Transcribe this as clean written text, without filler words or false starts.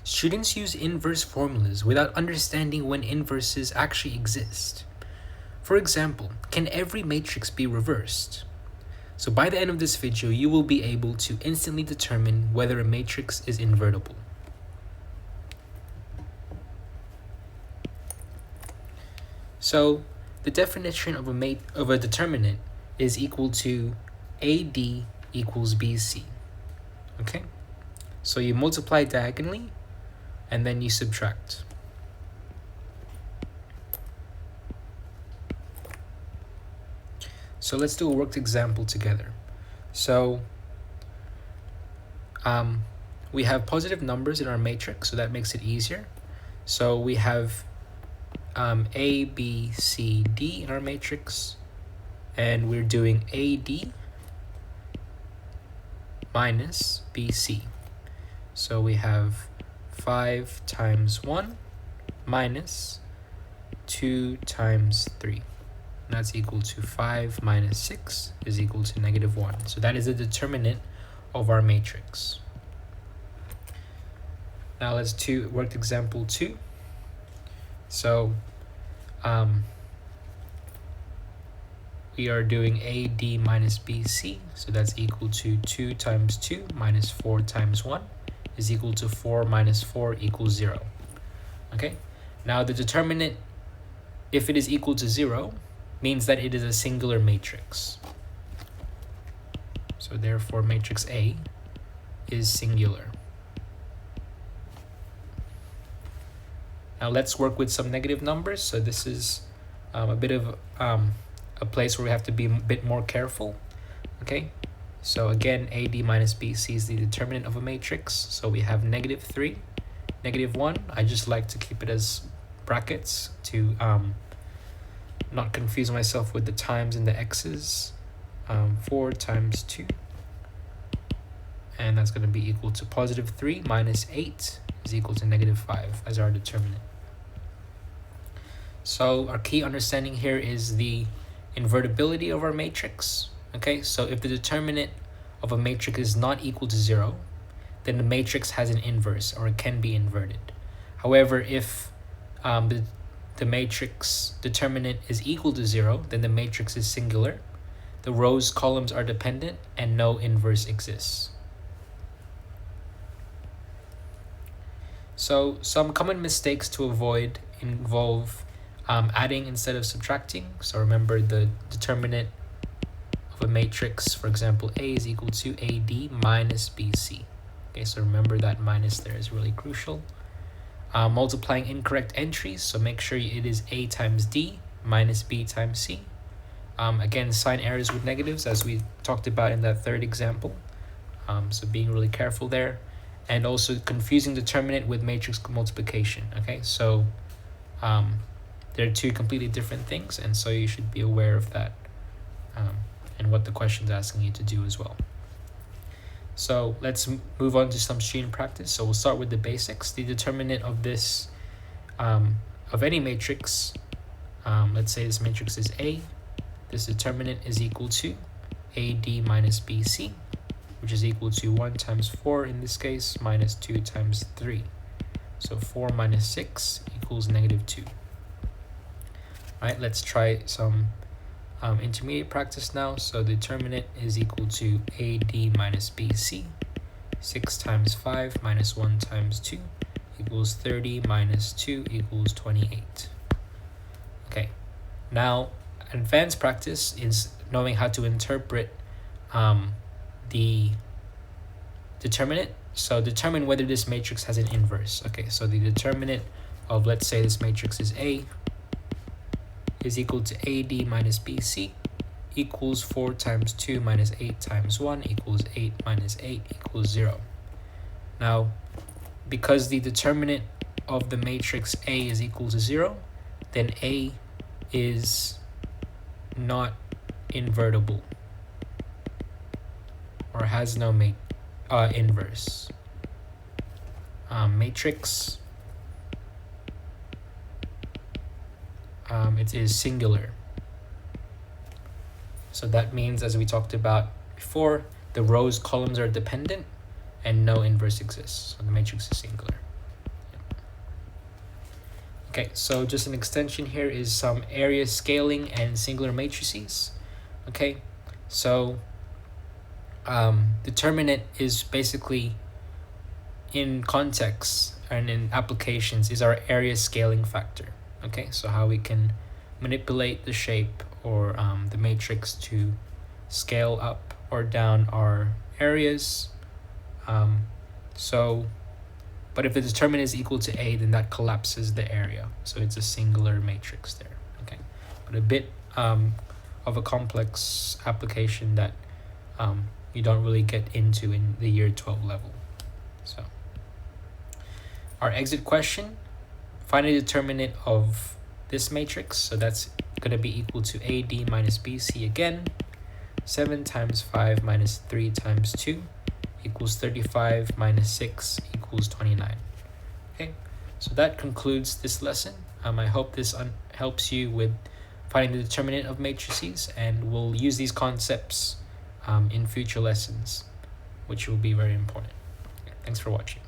Students use inverse formulas without understanding when inverses actually exist. For example, can every matrix be reversed? So by the end of this video, you will be able to instantly determine whether a matrix is invertible. So the definition of a determinant is equal to AD equals BC. Okay? So you multiply diagonally and then you subtract. So let's do a worked example together. So we have positive numbers in our matrix, so that makes it easier. So we have A, B, C, D in our matrix, and we're doing AD minus BC. So we have 5 times 1 minus 2 times 3. And that's equal to 5 minus 6 is equal to -1. So that is the determinant of our matrix. Now let's do worked example 2. So we are doing AD minus BC, so that's equal to 2 times 2 minus 4 times 1 is equal to 4 minus 4 equals 0. Okay, now the determinant, if it is equal to 0, means that it is a singular matrix. So therefore matrix A is singular. Now let's work with some negative numbers. So this is a bit of a place where we have to be a bit more careful. Okay, so again, AD minus BC is the determinant of a matrix. So we have -3, -1. I just like to keep it as brackets to not confuse myself with the times and the x's. 4 times 2, and that's going to be equal to +3 minus 8 is equal to -5 as our determinant. So our key understanding here is the invertibility of our matrix. Okay, so if the determinant of a matrix is not equal to 0, then the matrix has an inverse, or it can be inverted. However, if the matrix determinant is equal to 0, then the matrix is singular, the rows, columns are dependent, and no inverse exists. So some common mistakes to avoid involve adding instead of subtracting. So remember, the determinant of a matrix, for example, A is equal to AD minus BC. Okay, so remember that minus there is really crucial. Multiplying incorrect entries, so make sure it is A times D minus B times C. Again, sign errors with negatives, as we talked about in that third example. So being really careful there. And also confusing determinant with matrix multiplication. Okay, so they're two completely different things, and so you should be aware of that and what the question is asking you to do as well. So let's move on to some student practice. So we'll start with the basics. The determinant of this of any matrix, let's say this matrix is A. This determinant is equal to AD minus BC, which is equal to 1 times 4 in this case, minus 2 times 3. So 4 minus 6 equals -2. All right, let's try some intermediate practice now. So the determinant is equal to AD minus BC. 6 times 5 minus 1 times 2 equals 30 minus 2 equals 28. Okay, now advanced practice is knowing how to interpret the determinant. So determine whether this matrix has an inverse. Okay, so the determinant of, let's say this matrix is A, is equal to AD minus BC equals 4 times 2 minus 8 times 1 equals 8 minus 8 equals 0. Now, because the determinant of the matrix A is equal to 0, then A is not invertible, or has no inverse. Matrix, it is singular. So that means, as we talked about before, the rows, columns are dependent and no inverse exists. So the matrix is singular. Okay, so just an extension here is some area scaling and singular matrices. Okay, so determinant is basically, in context and in applications, is our area scaling factor. Okay, so how we can manipulate the shape or the matrix to scale up or down our areas. But if the determinant is equal to A, then that collapses the area. So it's a singular matrix there. Okay, but a bit of a complex application that you don't really get into in the year 12 level. So our exit question, find a determinant of this matrix. So that's going to be equal to AD minus BC again. 7 times 5 minus 3 times 2 equals 35 minus 6 equals 29. Okay, so that concludes this lesson. I hope this helps you with finding the determinant of matrices, and we'll use these concepts in future lessons, which will be very important. Okay, thanks for watching.